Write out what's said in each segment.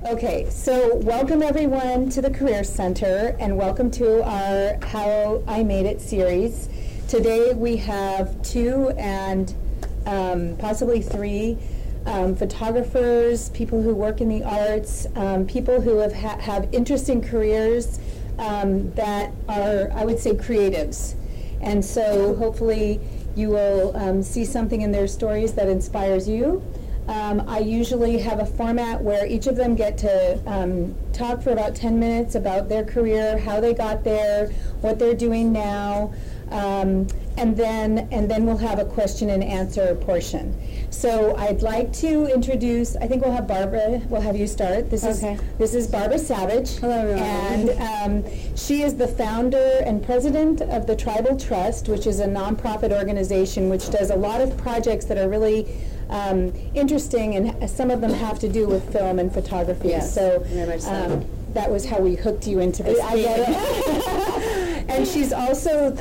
Okay, so welcome everyone to the Career Center and welcome to our How I Made It series. Today we have two and possibly three photographers, people who work in the arts, people who have interesting careers that are, I would say, creatives. And so hopefully you will see something in their stories that inspires you. I usually have a format where each of them get to talk for about 10 minutes about their career, how they got there, what they're doing now, and then we'll have a question and answer portion. So I'd like to introduce, I think we'll have Barbara, we'll have you start. This is Barbara Savage. Hello, everyone. And she is the founder and president of the Tribal Trust, which is a nonprofit organization which does a lot of projects that are really interesting, and some of them have to do with film and photography. Yes, so very much so. That was how we hooked you into this. I get it. And she's also,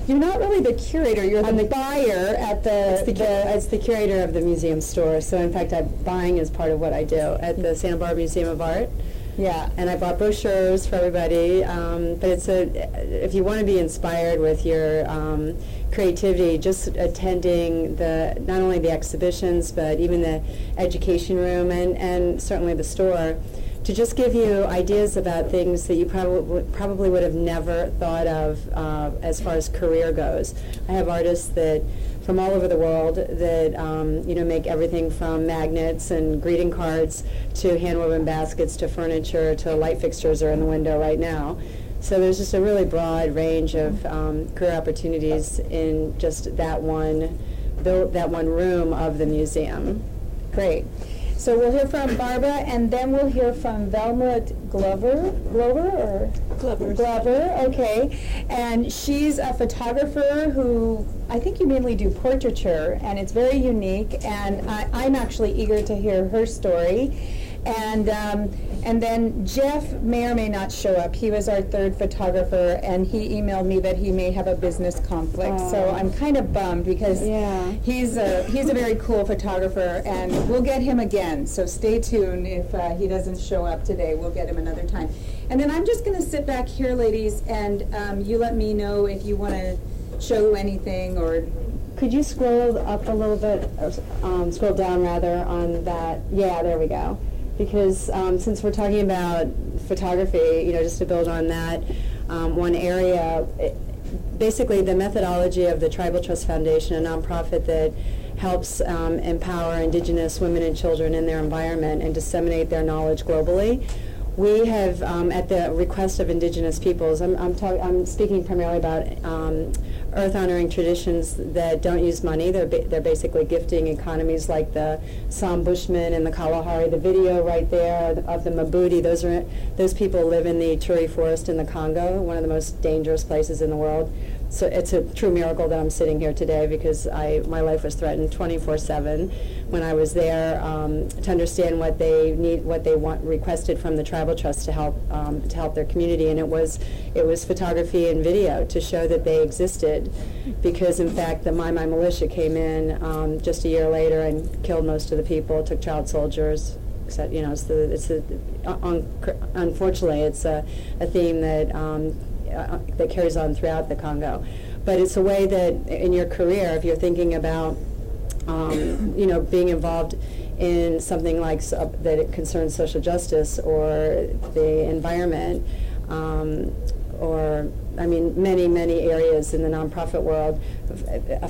you're not really the curator, you're the buyer at the... It's the curator of the museum store. So in fact, buying is part of what I do at the Santa Barbara Museum of Art. Yeah. And I bought brochures for everybody. But if you want to be inspired with your creativity, just attending not only the exhibitions, but even the education room and certainly the store, to just give you ideas about things that you probably would have never thought of as far as career goes. I have artists that from all over the world that make everything from magnets and greeting cards to hand-woven baskets to furniture to light fixtures are in the window right now. So there's just a really broad range of career opportunities in just that one room of the museum. Great. So we'll hear from Barbara, and then we'll hear from Velma Glover, okay. And she's a photographer who, I think you mainly do portraiture, and it's very unique, and I'm actually eager to hear her story. And then Jeff may or may not show up. He was our third photographer, and he emailed me that he may have a business conflict. So I'm kind of bummed because he's a very cool photographer, and we'll get him again. So stay tuned. If he doesn't show up today, we'll get him another time. And then I'm just going to sit back here, ladies, and you let me know if you want to show anything or... Could you scroll up a little bit, scroll down rather on that? Yeah, there we go. Because since we're talking about photography, just to build on that one area, basically the methodology of the Tribal Trust Foundation, a nonprofit that helps empower Indigenous women and children in their environment and disseminate their knowledge globally. We have, at the request of Indigenous peoples, I'm speaking primarily about earth-honoring traditions that don't use money. They're basically gifting economies like the Sam Bushmen and the Kalahari. The video right there of the Mabudi, those people live in the Turi Forest in the Congo, one of the most dangerous places in the world. So it's a true miracle that I'm sitting here today because my life was threatened 24/7 when I was there to understand what they need, what they requested from the Tribal Trust to help their community, and it was photography and video to show that they existed, because in fact the Mai Mai militia came in just a year later and killed most of the people, took child soldiers. Unfortunately it's a theme that carries on throughout the Congo. But it's a way that in your career, if you're thinking about, being involved in something like that it concerns social justice or the environment, many, many areas in the nonprofit world,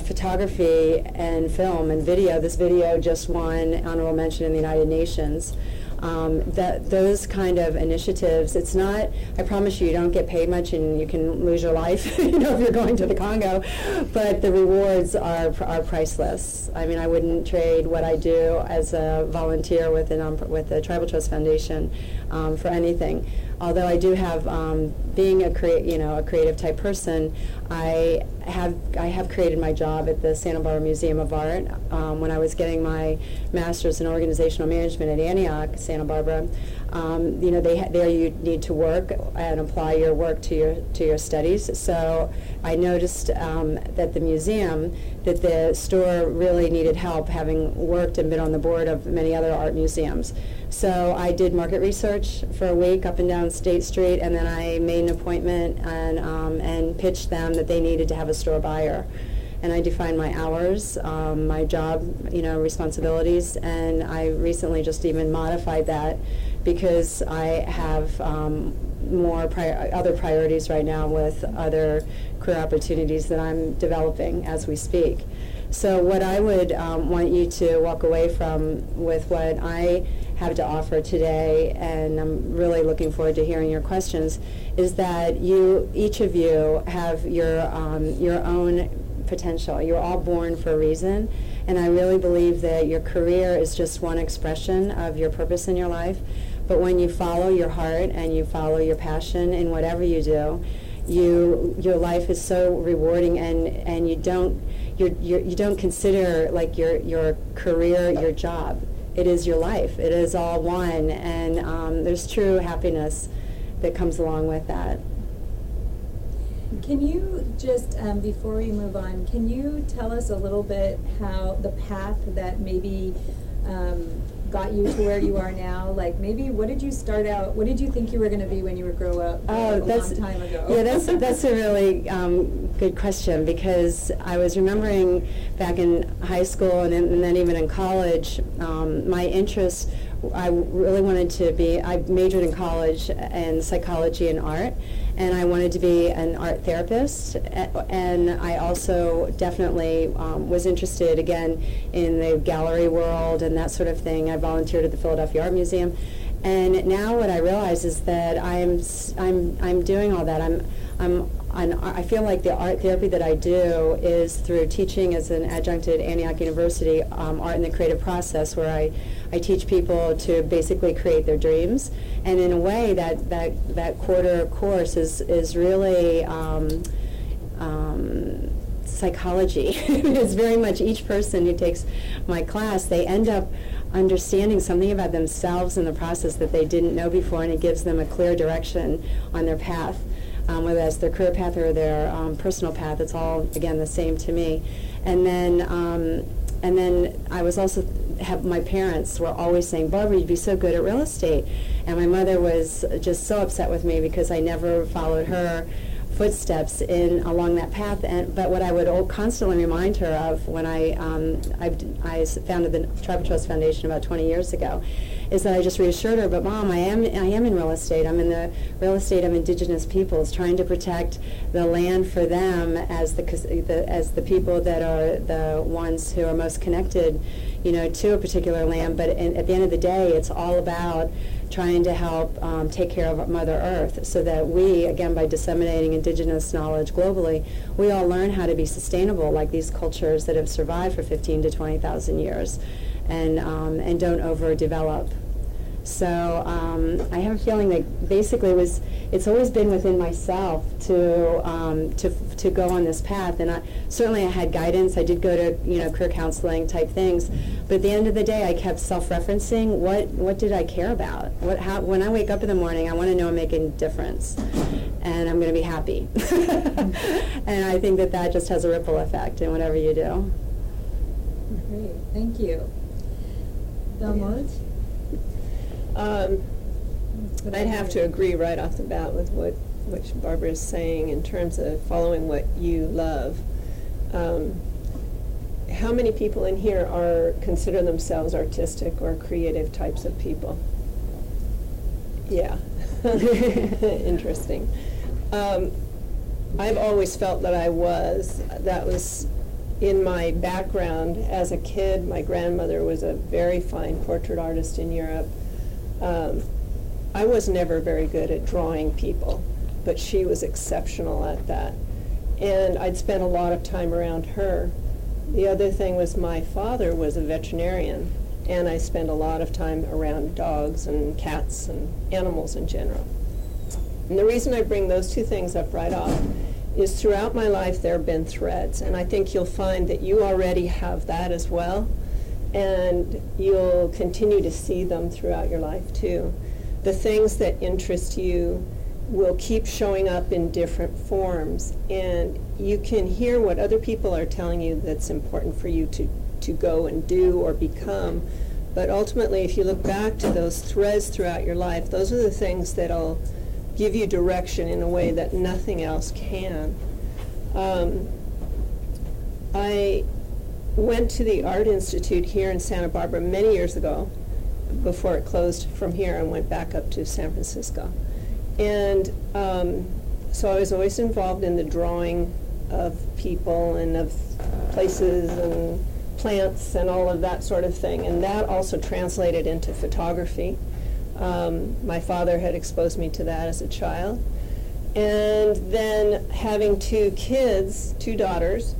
photography and film and video. This video just won honorable mention in the United Nations. Those kind of initiatives, it's not, I promise you don't get paid much and you can lose your life if you're going to the Congo, but the rewards are priceless. I mean, I wouldn't trade what I do as a volunteer with the Tribal Trust Foundation for anything. Although I do have, being a creative type person, I have created my job at the Santa Barbara Museum of Art. When I was getting my master's in organizational management at Antioch, Santa Barbara, there you need to work and apply your work to your studies. So I noticed that the museum that the store really needed help, having worked and been on the board of many other art museums. So I did market research for a week up and down State Street, and then I made an appointment and pitched them that they needed to have a store buyer. And I defined my hours, my job, responsibilities, and I recently just even modified that because I have more other priorities right now with other career opportunities that I'm developing as we speak. So what I would want you to walk away from with what I have to offer today, and I'm really looking forward to hearing your questions, is that each of you have your own potential. You're all born for a reason, and I really believe that your career is just one expression of your purpose in your life. But when you follow your heart and you follow your passion in whatever you do, your life is so rewarding, and you don't consider like your career your job. It is your life. It is all one, and there's true happiness that comes along with that. Can you just, before we move on, can you tell us a little bit how the path that maybe got you to where you are now? Like, maybe what did you start out, what did you think you were going to be when you were grow up a long time ago? Yeah, that's a really good question, because I was remembering back in high school and then even in college, my interest, I really wanted to be, I majored in college in psychology and art, and I wanted to be an art therapist, and I also definitely was interested again in the gallery world and that sort of thing. I volunteered at the Philadelphia Art Museum, and now what I realize is that I'm doing all that. I feel like the art therapy that I do is through teaching as an adjunct at Antioch University, Art in the Creative Process, where I teach people to basically create their dreams. And in a way, that quarter course is really psychology. It's very much each person who takes my class, they end up understanding something about themselves in the process that they didn't know before, and it gives them a clear direction on their path. Whether that's their career path or their personal path, it's all, again, the same to me. And then I was also, my parents were always saying, Barbara, you'd be so good at real estate. And my mother was just so upset with me because I never followed her footsteps along that path. But what I would constantly remind her of when I founded the Tribal Trust Foundation about 20 years ago, is that I just reassured her, but Mom, I am in real estate. I'm in the real estate of indigenous peoples, trying to protect the land for them as the people that are the ones who are most connected, to a particular land. But at the end of the day, it's all about trying to help take care of Mother Earth, so that we, again, by disseminating indigenous knowledge globally, we all learn how to be sustainable like these cultures that have survived for 15 to 20,000 years, and don't overdevelop. So I have a feeling that basically it's always been within myself to go on this path, and certainly I had guidance. I did go to career counseling type things, but at the end of the day, I kept self-referencing. What did I care about? When I wake up in the morning, I want to know I'm making a difference, and I'm going to be happy. And I think that just has a ripple effect in whatever you do. Great, thank you. Belmont? I'd have to agree right off the bat with what Barbara is saying in terms of following what you love. How many people in here consider themselves artistic or creative types of people? Yeah. Interesting. I've always felt that that was in my background. As a kid, my grandmother was a very fine portrait artist in Europe. I was never very good at drawing people, but she was exceptional at that. And I'd spent a lot of time around her. The other thing was my father was a veterinarian, and I spent a lot of time around dogs and cats and animals in general. And the reason I bring those two things up right off is throughout my life there have been threads, and I think you'll find that you already have that as well, and you'll continue to see them throughout your life too. The things that interest you will keep showing up in different forms, and you can hear what other people are telling you that's important for you to go and do or become. But ultimately, if you look back to those threads throughout your life, those are the things that'll give you direction in a way that nothing else can. I went to the Art Institute here in Santa Barbara many years ago, before it closed from here and went back up to San Francisco. And so I was always involved in the drawing of people and of places and plants and all of that sort of thing. And that also translated into photography. My father had exposed me to that as a child. And then having two kids, two daughters,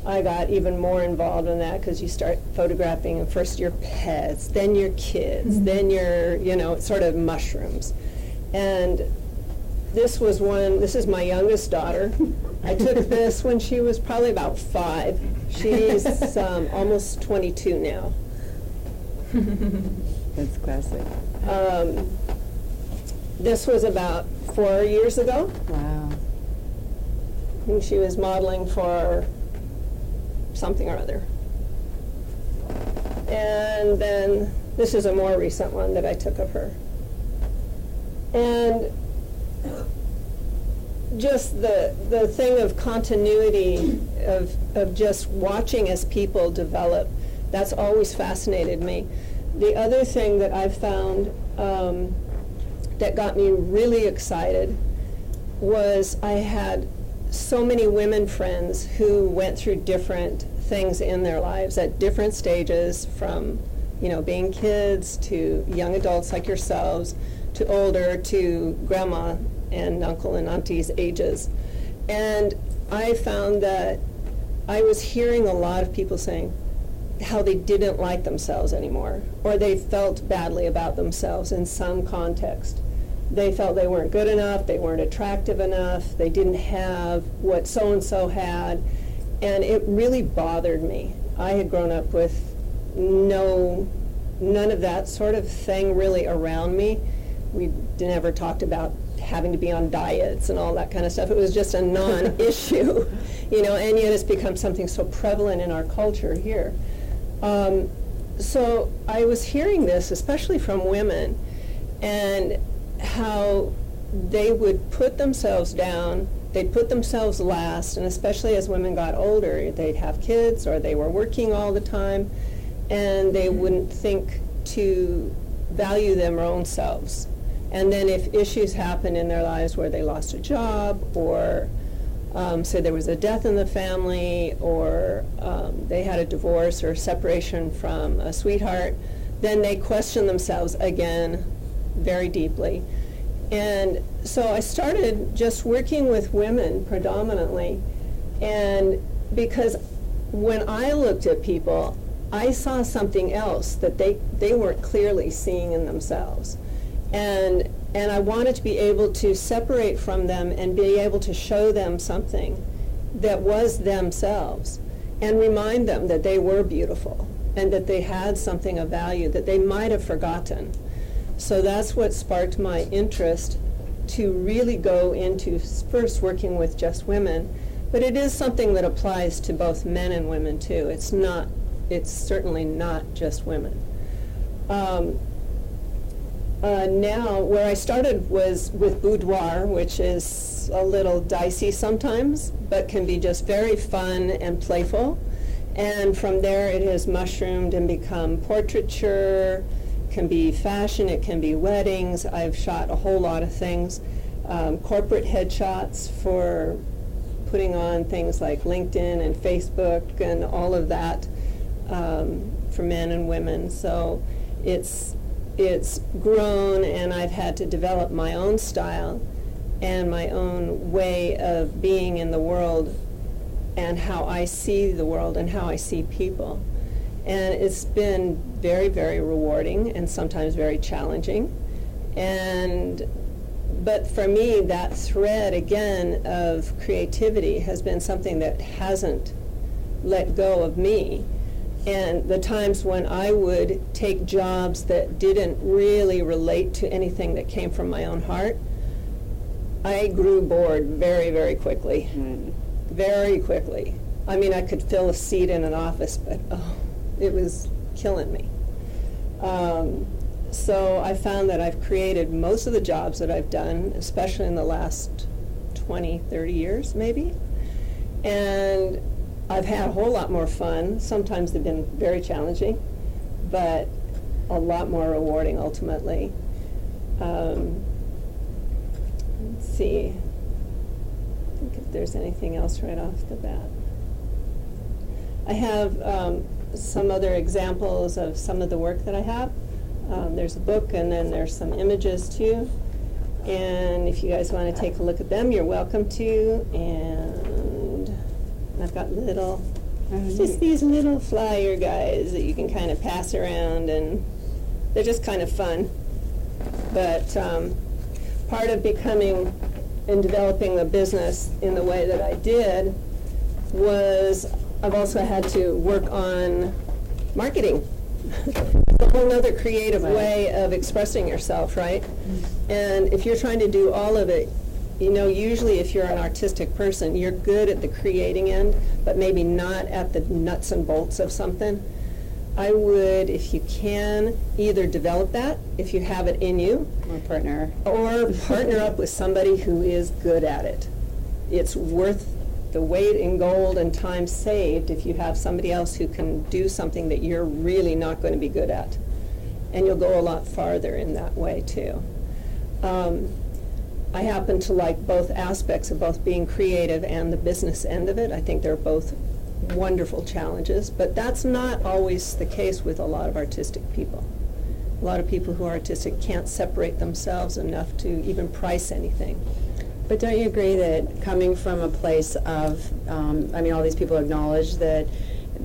I got even more involved in that, because you start photographing first your pets, then your kids, then your, it's sort of mushrooms. And this is my youngest daughter. I took this when she was probably about 5. She's almost 22 now. That's classic. This was about 4 years ago. Wow. And she was modeling for something or other. And then this is a more recent one that I took of her. And just the thing of continuity, of just watching as people develop, that's always fascinated me. The other thing that I've found that got me really excited was I had so many women friends who went through different things in their lives at different stages, from being kids to young adults like yourselves, to older, to grandma and uncle and auntie's ages. And I found that I was hearing a lot of people saying how they didn't like themselves anymore, or they felt badly about themselves in some context. They felt they weren't good enough, they weren't attractive enough, they didn't have what so-and-so had, and it really bothered me. I had grown up with none of that sort of thing really around me. We never talked about having to be on diets and all that kind of stuff. It was just a non-issue, and yet it's become something so prevalent in our culture here. So I was hearing this, especially from women, and how they would put themselves down, they'd put themselves last, and especially as women got older, they'd have kids or they were working all the time, and they wouldn't think to value their own selves. And then if issues happened in their lives where they lost a job, or say there was a death in the family, or they had a divorce or separation from a sweetheart, then they question themselves again very deeply. And so I started just working with women predominantly, and because when I looked at people, I saw something else that they weren't clearly seeing in themselves. And I wanted to be able to separate from them and be able to show them something that was themselves, and remind them that they were beautiful and that they had something of value that they might have forgotten. So that's what sparked my interest to really go into first working with just women, but it is something that applies to both men and women too. It's certainly not just women. Now, where I started was with boudoir, which is a little dicey sometimes, but can be just very fun and playful. And from there it has mushroomed and become portraiture, can be fashion, it can be weddings. I've shot a whole lot of things. Corporate headshots for putting on things like LinkedIn and Facebook and all of that for men and women. So it's grown, and I've had to develop my own style and my own way of being in the world, and how I see the world and how I see people. And it's been very, very rewarding and sometimes very challenging. But for me, that thread again of creativity has been something that hasn't let go of me. And the times when I would take jobs that didn't really relate to anything that came from my own heart, I grew bored very, very quickly. Very quickly. I mean, I could fill a seat in an office, but it was killing me. So I found that I've created most of the jobs that I've done, especially in the last 20, 30 years maybe. And I've had a whole lot more fun. Sometimes they've been very challenging, but a lot more rewarding ultimately. Let's see. I think if there's anything else right off the bat. I have some other examples of some of the work that I have. There's a book, and then there's some images too. And if you guys want to take a look at them, you're welcome to. And I've got just these little flyer guys that you can kind of pass around, and they're just kind of fun. But part of becoming and developing a business in the way that I did was I've also had to work on marketing. A whole other creative way of expressing yourself, right? And if you're trying to do all of it, you know, usually if you're an artistic person, you're good at the creating end, but maybe not at the nuts and bolts of something. I would, if you can, either develop that, if you have it in you, Or partner. or partner up with somebody who is good at it. It's worth the weight in gold and time saved if you have somebody else who can do something that you're really not going to be good at. And you'll go a lot farther in that way too. I happen to like both aspects of both being creative and the business end of it. I think they're both wonderful challenges, but that's not always the case with a lot of artistic people. A lot of people who are artistic can't separate themselves enough to even price anything. But don't you agree that coming from a place of, I mean, all these people acknowledge that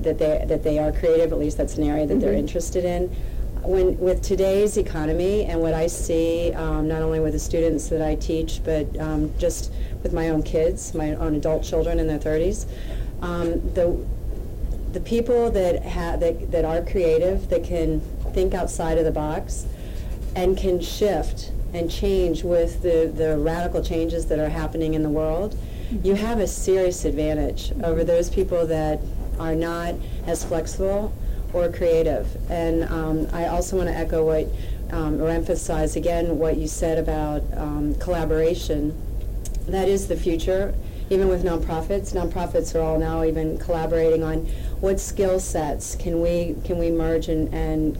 they are creative, at least that's an area that they're interested in. With today's economy and what I see, not only with the students that I teach, but just with my own kids, my own adult children in their 30s, the people that are creative, that can think outside of the box and can shift and change with the radical changes that are happening in the world, you have a serious advantage over those people that are not as flexible or creative. And I also want to echo what, or emphasize again what you said about collaboration. That is the future. Even with nonprofits are all now even collaborating on what skill sets can we merge and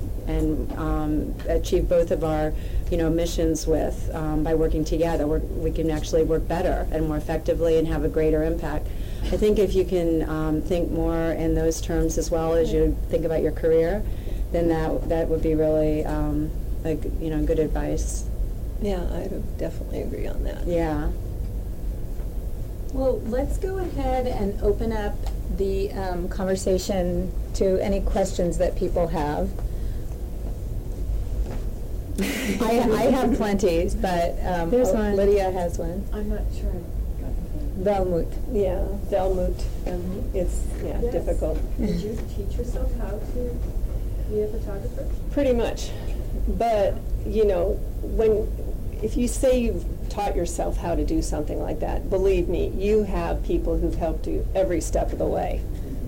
achieve both of our missions with by working together. We can actually work better and more effectively and have a greater impact. I think if you can think more in those terms as well as you think about your career, then that would be really good advice. Yeah, I would definitely agree on that. Yeah. Well, let's go ahead and open up the conversation to any questions that people have. I have plenty, but There's one. Lydia has one. I'm not sure I got the Velmut. Yeah, Velmut. It's Yes. difficult. Did you teach yourself how to be a photographer? Pretty much. But, if you say you've taught yourself how to do something like that, believe me, you have people who've helped you every step of the way.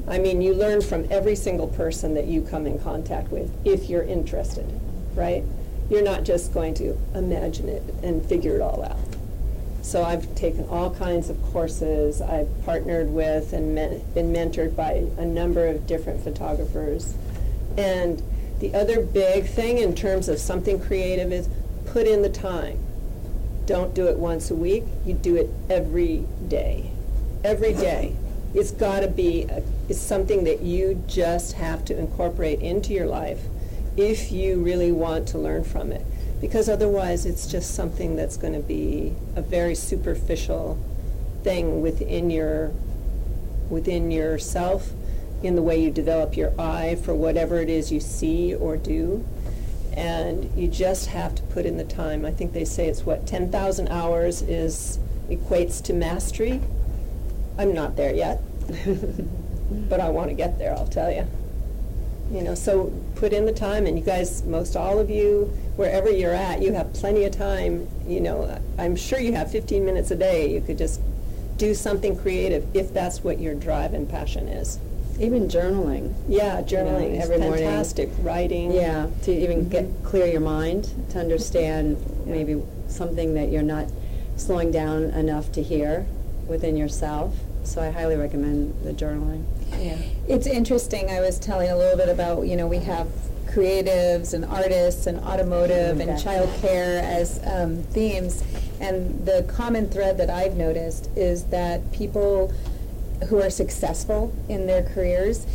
I mean, you learn from every single person that you come in contact with if you're interested, right? You're not just going to imagine it and figure it all out. So I've taken all kinds of courses. I've partnered with and been mentored by a number of different photographers. And the other big thing in terms of something creative is put in the time. Don't do it once a week. You do it every day. Every day. It's got to be it's something that you just have to incorporate into your life if you really want to learn from it. Because otherwise it's just something that's going to be a very superficial thing within yourself, in the way you develop your eye for whatever it is you see or do. And you just have to put in the time. I think they say it's 10,000 hours equates to mastery. I'm not there yet, but I want to get there, I'll tell you. You know, so put in the time, and you guys, most all of you, wherever you're at, you have plenty of time. You know, I'm sure you have 15 minutes a day. You could just do something creative if that's what your drive and passion is. Even journaling. Yeah, journaling is every morning. fantastic. Writing. Yeah, to even get clear your mind, to understand maybe something that you're not slowing down enough to hear within yourself. So I highly recommend the journaling. Yeah. It's interesting, I was telling a little bit about, we have creatives and artists and automotive and childcare as themes, and the common thread that I've noticed is that people who are successful in their careers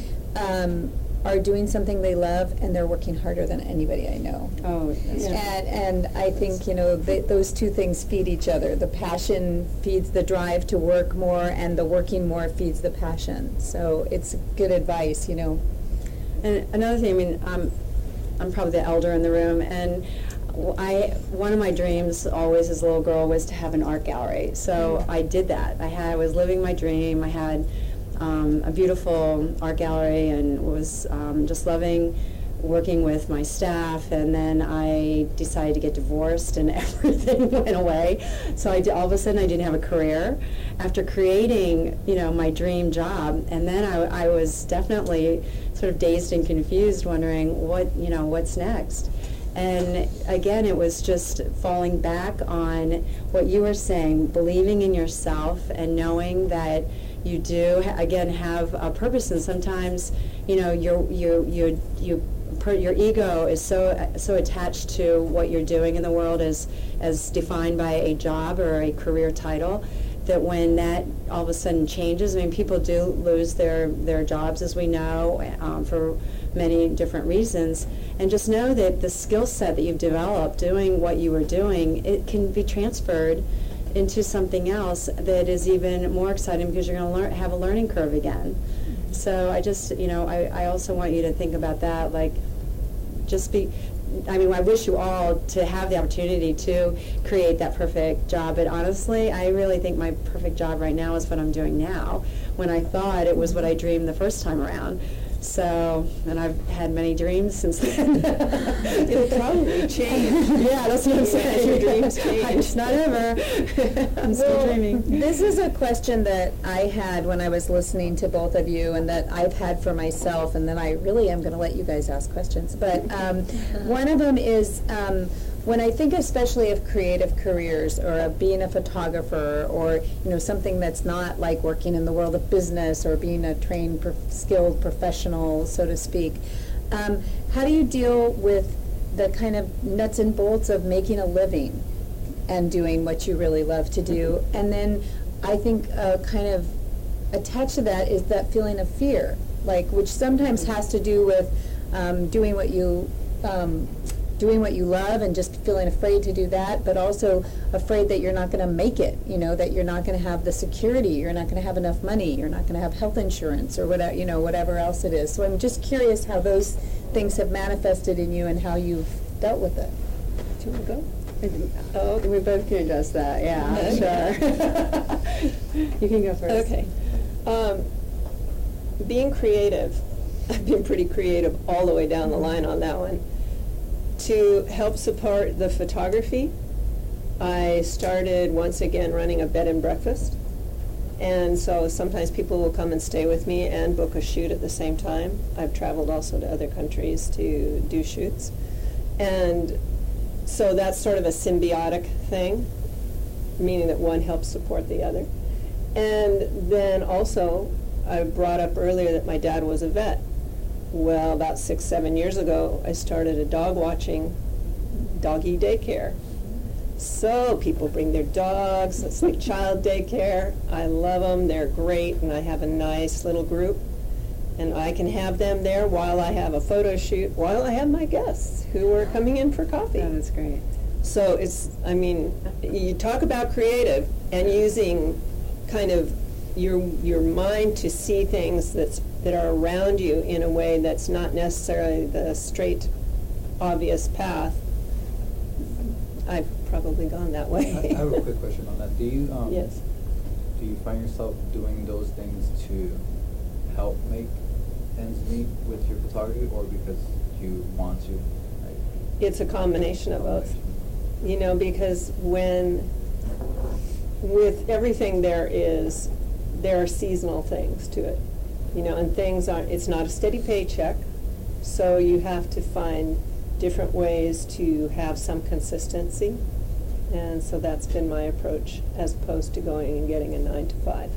are doing something they love, and they're working harder than anybody I know. Oh, that's true. And I think, those two things feed each other. The passion feeds the drive to work more, and the working more feeds the passion. So it's good advice, And another thing, I'm probably the elder in the room, and one of my dreams always as a little girl was to have an art gallery. So I did that. I was living my dream. I had a beautiful art gallery, and was just loving working with my staff. And then I decided to get divorced, and everything went away. So all of a sudden I didn't have a career after creating, my dream job. And then I was definitely sort of dazed and confused, wondering what's next. And again, it was just falling back on what you were saying, believing in yourself and knowing that you do again have a purpose. And sometimes, your ego is so attached to what you're doing in the world as defined by a job or a career title, that when that all of a sudden changes, people do lose their jobs, as we know, for many different reasons. And just know that the skill set that you've developed doing what you were doing, it can be transferred into something else that is even more exciting, because you're going to have a learning curve again. So I just, I also want you to think about that, I wish you all to have the opportunity to create that perfect job, but honestly, I really think my perfect job right now is what I'm doing now, when I thought it was what I dreamed the first time around. So, and I've had many dreams since then. It'll probably change. Yeah, that's what I'm saying. Your dreams change. It's not ever. I'm still dreaming. This is a question that I had when I was listening to both of you, and that I've had for myself, and then I really am going to let you guys ask questions. But one of them is, when I think especially of creative careers, or of being a photographer, or something that's not like working in the world of business or being a trained, skilled professional, so to speak, how do you deal with the kind of nuts and bolts of making a living and doing what you really love to do? And then I think kind of attached to that is that feeling of fear, which sometimes has to do with doing what you love and just feeling afraid to do that, but also afraid that you're not going to make it, that you're not going to have the security, you're not going to have enough money, you're not going to have health insurance, or whatever, whatever else it is. So I'm just curious how those things have manifested in you and how you've dealt with it. Do you want to go? Oh, we both can address that. Yeah, sure. You can go first. Okay. Being creative, I've been pretty creative all the way down the line on that one. To help support the photography, I started once again running a bed and breakfast. And so sometimes people will come and stay with me and book a shoot at the same time. I've traveled also to other countries to do shoots. And so that's sort of a symbiotic thing, meaning that one helps support the other. And then also, I brought up earlier that my dad was a vet. Well, about 6-7 years ago, I started a doggy daycare. So people bring their dogs. It's like child daycare. I love them. They're great, and I have a nice little group. And I can have them there while I have a photo shoot, while I have my guests who are coming in for coffee. Oh, that's great. So you talk about creative and using kind of your mind to see things that are around you in a way that's not necessarily the straight, obvious path. I've probably gone that way. I have a quick question on that. Do you Yes. do you find yourself doing those things to help make intensely with your photography, or because you want to? Like, It's a combination of both. You know, because with everything there are seasonal things to it. You know, and it's not a steady paycheck, so you have to find different ways to have some consistency. And so that's been my approach, as opposed to going and getting a 9 to 5.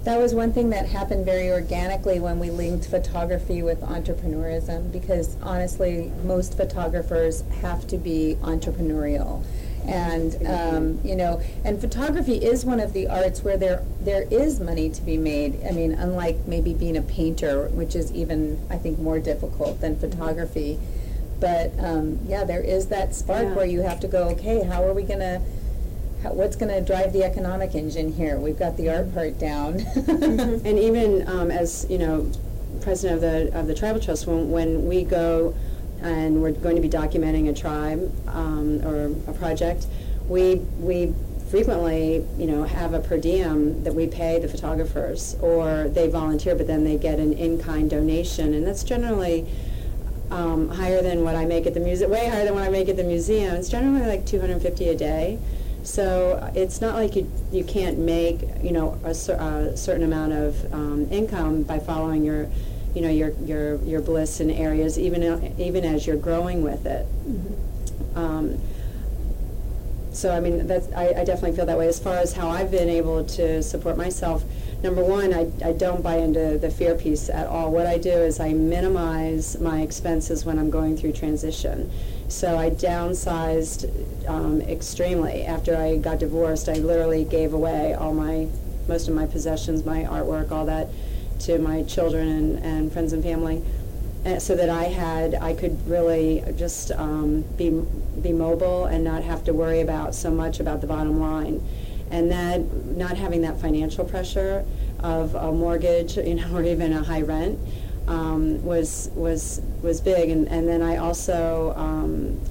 That was one thing that happened very organically when we linked photography with entrepreneurism, because honestly, most photographers have to be entrepreneurial. And, you know, and photography is one of the arts where there is money to be made. I mean, unlike maybe being a painter, which is even, I think, more difficult than photography. But, yeah, there is that spark where you have to go, okay, how are we going to, what's going to drive the economic engine here? We've got the art part down. And even as, you know, president of the Tribal Trust, when we go and we're going to be documenting a tribe or a project, we frequently, you know, have a per diem that we pay the photographers, or they volunteer, but then they get an in-kind donation, and that's generally higher than what I make at the museum, way higher than what I make at the museum. It's generally like $250 a day. So it's not like you can't make, you know, a certain amount of income by following your bliss in areas, even as you're growing with it. Mm-hmm. So I mean, I definitely feel that way. As far as how I've been able to support myself, number one, I don't buy into the fear piece at all. What I do is I minimize my expenses when I'm going through transition. So I downsized extremely. After I got divorced, I literally gave away most of my possessions, my artwork, all that, to my children and friends and family, so that I could really just be mobile and not have to worry about so much about the bottom line. And that, not having that financial pressure of a mortgage, you know, or even a high rent, was big. And then I also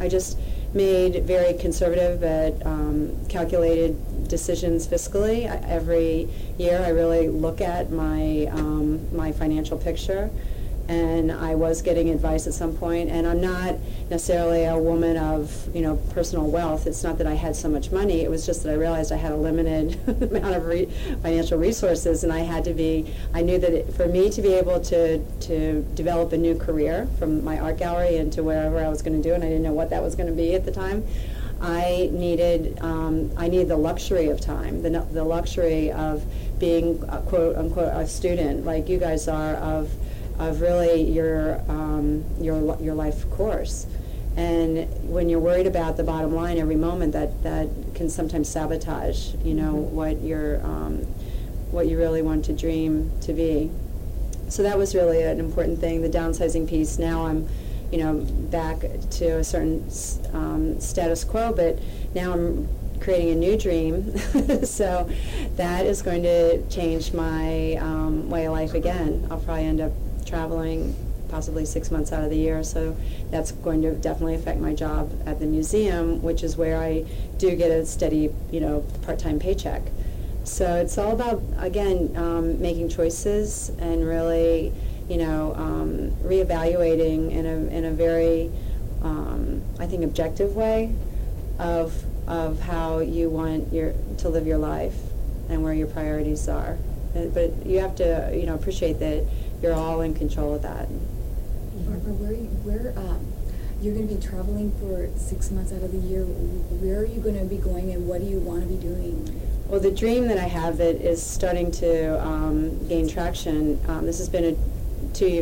I just made very conservative but calculated decisions fiscally. Every year I really look at my financial picture, and I was getting advice at some point, and I'm not necessarily a woman of, you know, personal wealth. It's not that I had so much money, it was just that I realized I had a limited amount of financial resources, and I knew that for me to be able to develop a new career from my art gallery into wherever I was going to do, and I didn't know what that was going to be at the time, I needed the luxury of time, the luxury of being a quote unquote a student like you guys are of really your life course. And when you're worried about the bottom line every moment, that can sometimes sabotage, you know, what you really want to dream to be. So that was really an important thing, the downsizing piece. Now I'm, you know, back to a certain status quo, but now I'm creating a new dream. So that is going to change my way of life again. I'll probably end up traveling possibly 6 months out of the year, so that's going to definitely affect my job at the museum, which is where I do get a steady, you know, part-time paycheck. So it's all about, again, making choices and really, you know, reevaluating in a very, I think, objective way of how you want to live your life and where your priorities are. But you have to, you know, appreciate that you're all in control of that. Barbara, where you're going to be traveling for 6 months out of the year, where are you going to be going, and what do you want to be doing? Well, the dream that I have that is starting to gain traction, this has been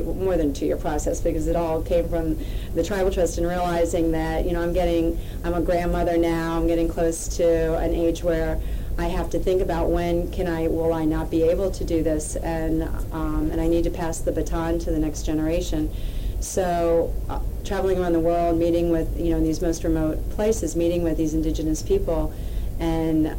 more than a 2-year process, because it all came from the Tribal Trust and realizing that, you know, I'm a grandmother now, I'm getting close to an age where I have to think about will I not be able to do this, and I need to pass the baton to the next generation. So traveling around the world, meeting with, you know, in these most remote places, meeting with these indigenous people and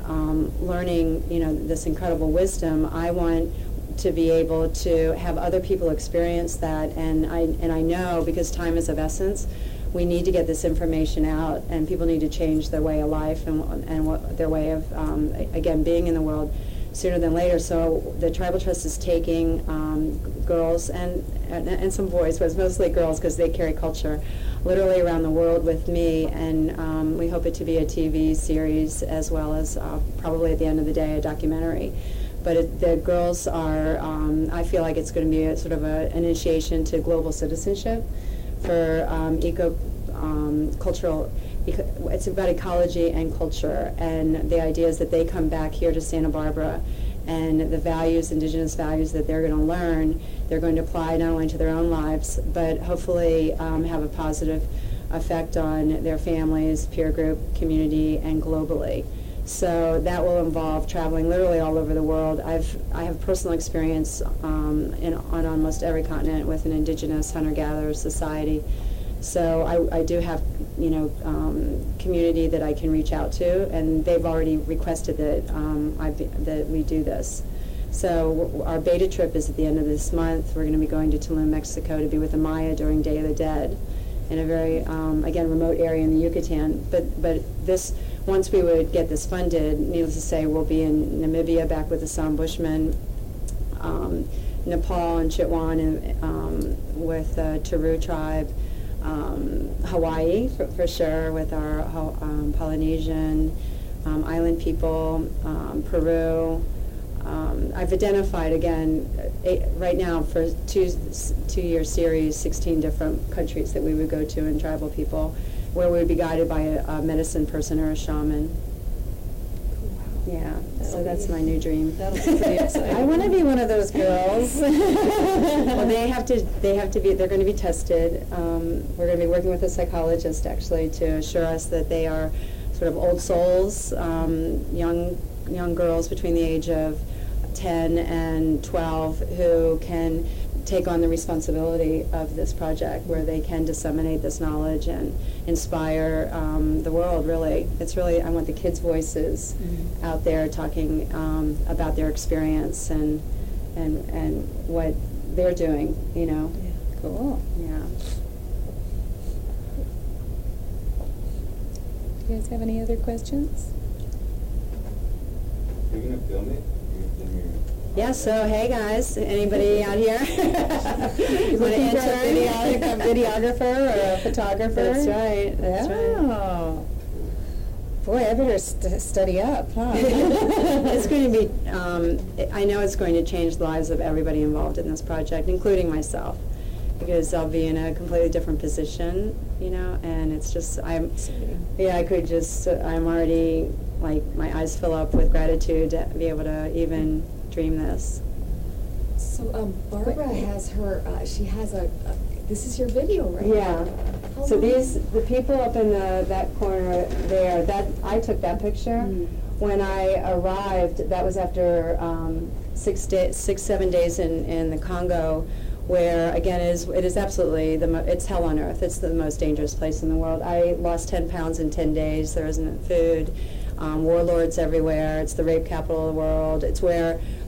learning, you know, this incredible wisdom, I want to be able to have other people experience that, and I know, because time is of essence, we need to get this information out, and people need to change their way of life and what their way of, again, being in the world. sooner than later. So the Tribal Trust is taking girls and some boys, but it's mostly girls because they carry culture, literally around the world with me, and we hope it to be a TV series as well as probably at the end of the day a documentary. But the girls are, I feel like it's going to be a sort of an initiation to global citizenship for cultural. It's about ecology and culture, and the idea is that they come back here to Santa Barbara, and the values, indigenous values that they're going to learn, they're going to apply not only to their own lives, but hopefully have a positive effect on their families, peer group, community, and globally. So that will involve traveling literally all over the world. I have personal experience on almost every continent with an indigenous hunter-gatherer society. So I do have, community that I can reach out to, and they've already requested that that we do this. So our beta trip is at the end of this month. We're going to be going to Tulum, Mexico, to be with the Maya during Day of the Dead, in a very again remote area in the Yucatan. But this, once we would get this funded, needless to say, we'll be in Namibia back with the San Bushmen, Nepal and Chitwan, and with the Taru tribe. Hawaii for sure with our Polynesian island people, Peru. I've identified again right now for two-year series 16 different countries that we would go to and tribal people where we would be guided by a medicine person or a shaman. Yeah, so that's my new dream. That'll be pretty exciting. I want to be one of those girls. Well, they have to be, they're going to be tested. We're going to be working with a psychologist actually to assure us that they are sort of old souls, young girls between the age of 10 and 12 who can take on the responsibility of this project, where they can disseminate this knowledge and inspire the world, really. It's really, I want the kids' voices out there talking about their experience and what they're doing, Yeah. Cool. Yeah. Do you guys have any other questions? You're gonna film it? Yeah, so hey guys, anybody out here? You Want to looking for enter a videographer or a photographer? That's right. That's right. Oh. Boy, I better study up, huh? It's going to be, I know it's going to change the lives of everybody involved in this project, including myself, because I'll be in a completely different position, and it's just, I'm already, like, my eyes fill up with gratitude to be able to even dream this. So Barbara has her, she has this is your video, right? Yeah. How So long- the people up in that corner there, I took that picture. When I arrived, that was after 7 days in the Congo, where again it is absolutely it's hell on earth. It's the most dangerous place in the world. I lost 10 pounds in 10 days. There isn't food. Warlords everywhere. It's the rape capital of the world.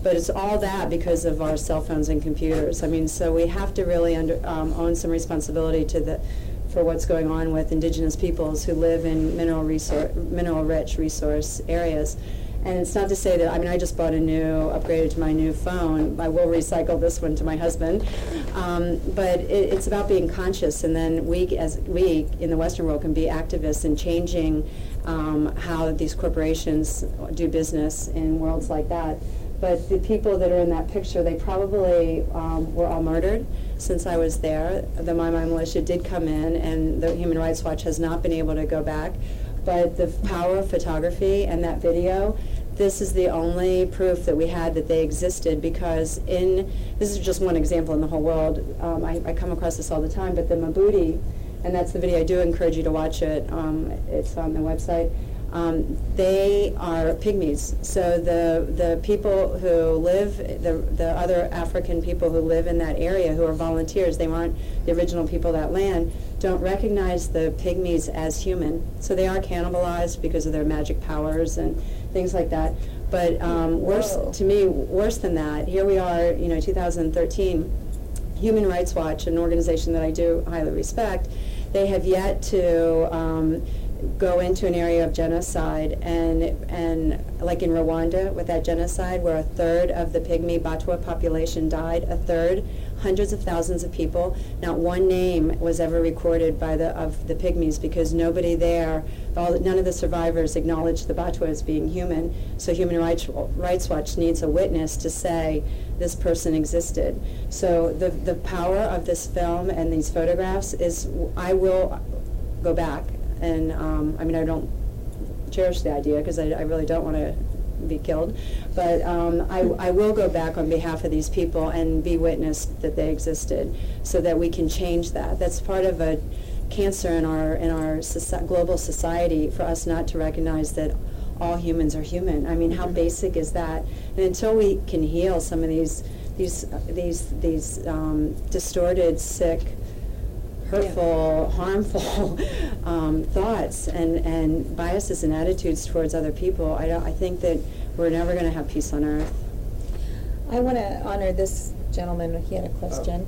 But it's all that because of our cell phones and computers. I mean, so we have to really own some responsibility for what's going on with indigenous peoples who live in mineral-rich resource areas. And it's not to say that, I just bought upgraded to my new phone. I will recycle this one to my husband. But it's about being conscious, and then we in the Western world can be activists in changing how these corporations do business in worlds like that. But the people that are in that picture, they probably were all murdered since I was there. The Mai Mai militia did come in, and the Human Rights Watch has not been able to go back. But the power of photography and that video, this is the only proof that we had that they existed, because this is just one example in the whole world. I come across this all the time, but the Mabudi, and that's the video, I do encourage you to watch it. It's on the website. They are pygmies. So the people who live, the other African people who live in that area, who are volunteers, they weren't the original people of that land, don't recognize the pygmies as human. So they are cannibalized because of their magic powers and things like that. But worse than that, here we are, 2013, Human Rights Watch, an organization that I do highly respect, they have yet to go into an area of genocide, and like in Rwanda with that genocide where a third of the Pygmy Batwa population died, a third, hundreds of thousands of people, not one name was ever recorded of the Pygmies because nobody there, none of the survivors acknowledged the Batwa as being human. So Human Rights Watch needs a witness to say this person existed. So the power of this film and these photographs is, I will go back and I don't cherish the idea because I really don't want to be killed, but I will go back on behalf of these people and be witness that they existed so that we can change that. That's part of a cancer in our global society for us not to recognize that all humans are human. I mean, how basic is that? And until we can heal some of these distorted, sick, hurtful, harmful thoughts and biases and attitudes towards other people, I think that we're never going to have peace on earth. I want to honor this gentleman. He had a question.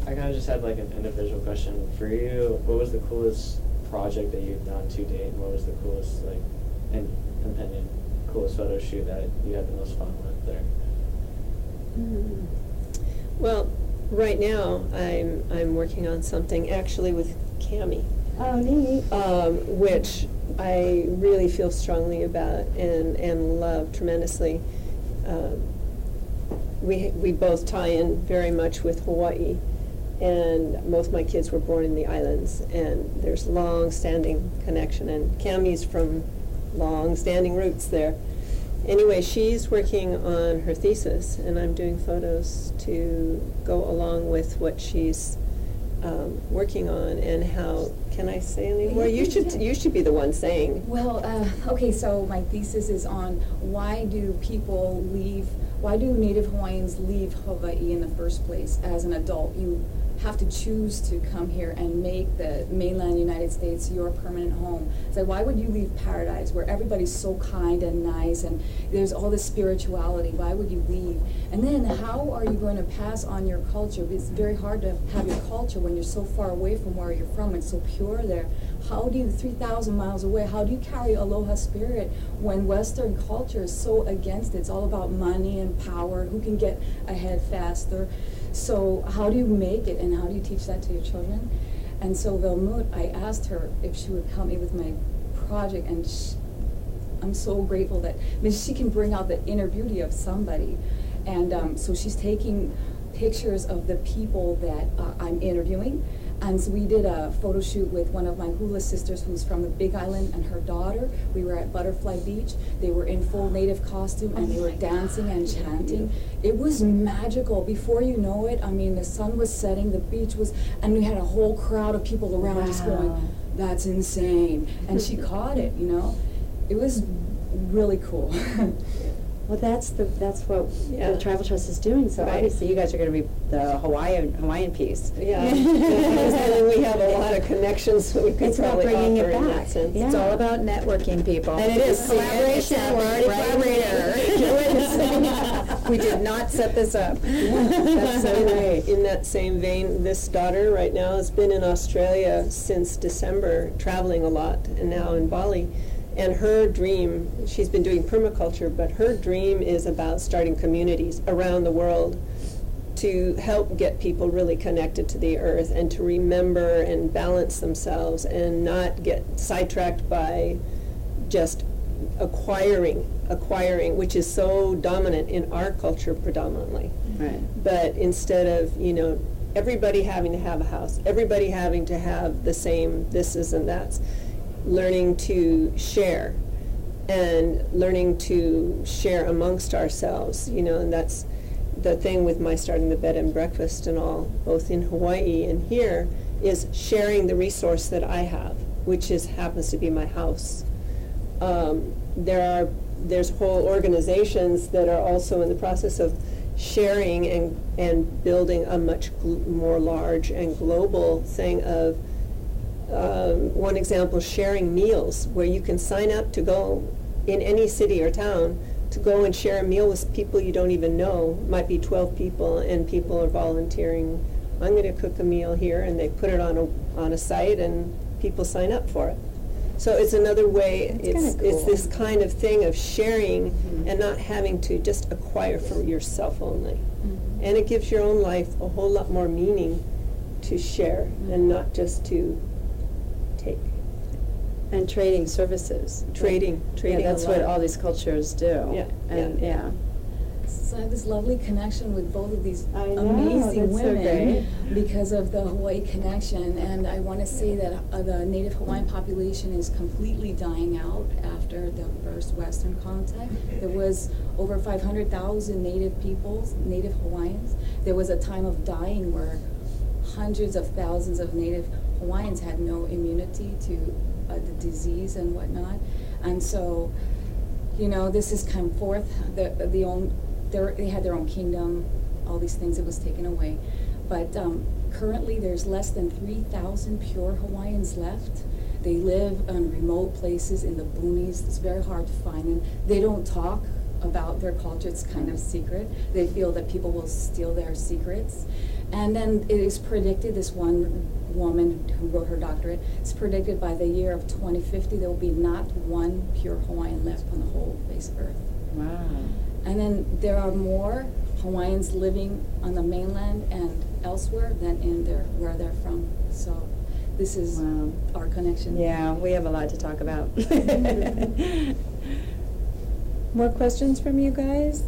I kind of just had like an individual question for you. What was the coolest project that you've done to date? And what was the coolest, like, in opinion, coolest photo shoot that you had the most fun with there? Well, right now I'm working on something actually with Cami, Oh, neat. which I really feel strongly about and love tremendously. We both tie in very much with Hawaii, and both my kids were born in the islands, and there's long-standing connection, and Cami's from long-standing roots there. Anyway, she's working on her thesis, and I'm doing photos to go along with what she's working on. And how can I say any more? You should be the one saying. Well, okay, so my thesis is on why do Native Hawaiians leave Hawaii in the first place as an adult? You have to choose to come here and make the mainland United States your permanent home. So why would you leave paradise where everybody's so kind and nice and there's all this spirituality? Why would you leave? And then how are you going to pass on your culture? It's very hard to have your culture when you're so far away from where you're from. It's so pure there. How do you, 3,000 miles away, how do you carry aloha spirit when Western culture is so against it? It's all about money and power, who can get ahead faster. So how do you make it, and how do you teach that to your children? And so Velmut, I asked her if she would help me with my project, and I'm so grateful that she can bring out the inner beauty of somebody. And so she's taking pictures of the people that I'm interviewing. And so we did a photo shoot with one of my hula sisters who's from the Big Island and her daughter. We were at Butterfly Beach. They were in full native costume and they were dancing and chanting. It was magical. Before you know it, I mean, the sun was setting, the beach was, and we had a whole crowd of people around just going, that's insane. And she caught it, you know. It was really cool. Well, that's what the Tribal Trust is doing. So obviously, you guys are going to be the Hawaiian piece. Yeah, and we have a lot of connections. So we could It's about probably bringing offer it in back. that sense. Yeah. It's all about networking, people. And it is collaboration. We're already collaborator. We did not set this up. That's so great. In that same vein, this daughter right now has been in Australia since December, traveling a lot, and now in Bali. And her dream, she's been doing permaculture, but her dream is about starting communities around the world to help get people really connected to the earth and to remember and balance themselves and not get sidetracked by just acquiring, which is so dominant in our culture predominantly. Right. But instead of, everybody having to have a house, everybody having to have the same thises and that's, learning to share and learning to share amongst ourselves, and that's the thing with my starting the bed and breakfast and all, both in Hawaii and here, is sharing the resource that I have, which happens to be my house. There's whole organizations that are also in the process of sharing and building a much more large and global thing of one example, sharing meals, where you can sign up to go in any city or town to go and share a meal with people you don't even know. Might be 12 people, and people are volunteering. I'm going to cook a meal here, and they put it on a site, and people sign up for it. So it's another way, That's kinda it's cool. this kind of thing of sharing Mhm. and not having to just acquire for yourself only. Mhm. And it gives your own life a whole lot more meaning to share and not just to take. And trading services. Trading Yeah, that's a what lot. all these cultures do. Yeah, And, yeah. yeah. So I have this lovely connection with both of these I know, amazing that's so women great. because of the Hawaii connection. And I want to say that the Native Hawaiian population is completely dying out after the first Western contact. There was over 500,000 Native peoples, Native Hawaiians. There was a time of dying where hundreds of thousands of Native Hawaiians had no immunity to the disease and whatnot. And so, you know, this has come forth. They had their own kingdom, all these things that was taken away. But currently there's less than 3,000 pure Hawaiians left. They live in remote places in the boonies. It's very hard to find them. They don't talk about their culture. It's kind of secret. They feel that people will steal their secrets. And then it is predicted, this one woman who wrote her doctorate, it's predicted by the year of 2050 there will be not one pure Hawaiian left on the whole face of Earth. Wow. And then there are more Hawaiians living on the mainland and elsewhere than in where they're from. So this is Wow. our connection. Yeah, we have a lot to talk about. More questions from you guys?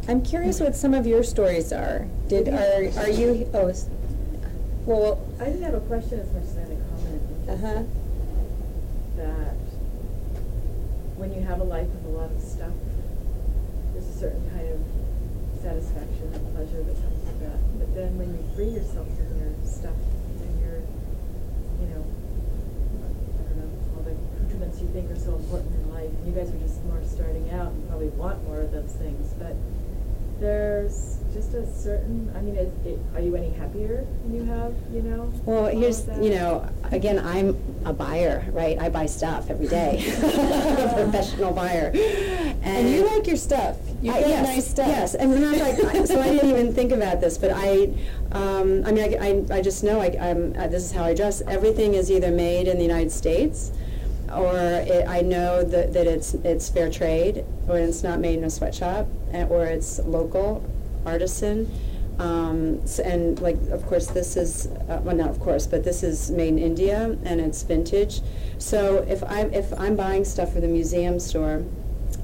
I'm curious what some of your stories are. Are you, well, I didn't have a question as much as I had a comment. uh-huh, That when you have a life with a lot of stuff, there's a certain kind of satisfaction and pleasure that comes with that. But then when you free yourself from your stuff and your, you know, I don't know, all the accoutrements you think are so important in life, and you guys are just more starting out and probably want more of those things, but there's just a certain, I mean, are you any happier when you have, you know? Well, all here's, of that? you know, again, I'm a buyer, right? I buy stuff every day. I'm a professional buyer. and you like your stuff. You get yes, nice stuff. Yes, and matter of fact, so I didn't even think about this, but I mean, I just know this is how I dress. Everything is either made in the United States, or I know that it's fair trade, or it's not made in a sweatshop, or it's local, artisan. And like, of course, this is well, not of course, but this is made in India, and it's vintage. So if I'm buying stuff for the museum store,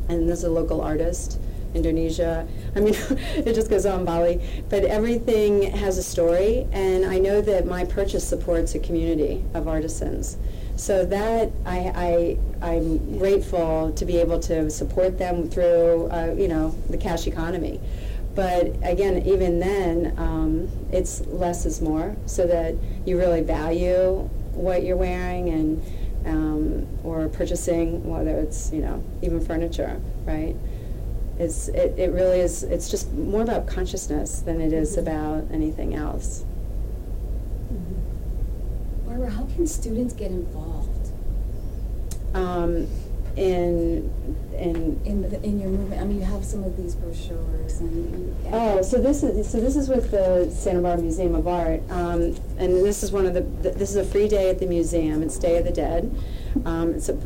and this is a local artist, Indonesia, I mean, it just goes on, Bali, but everything has a story, and I know that my purchase supports a community of artisans. So that I'm grateful to be able to support them through, you know, the cash economy. But again, even then, it's less is more, so that you really value what you're wearing and or purchasing, whether it's, you know, even furniture, right? It really is. It's just more about consciousness than it is about anything else. Barbara, how can students get involved in your movement? I mean, you have some of these brochures and So this is with the Santa Barbara Museum of Art, and this is one of this is a free day at the museum. It's Day of the Dead.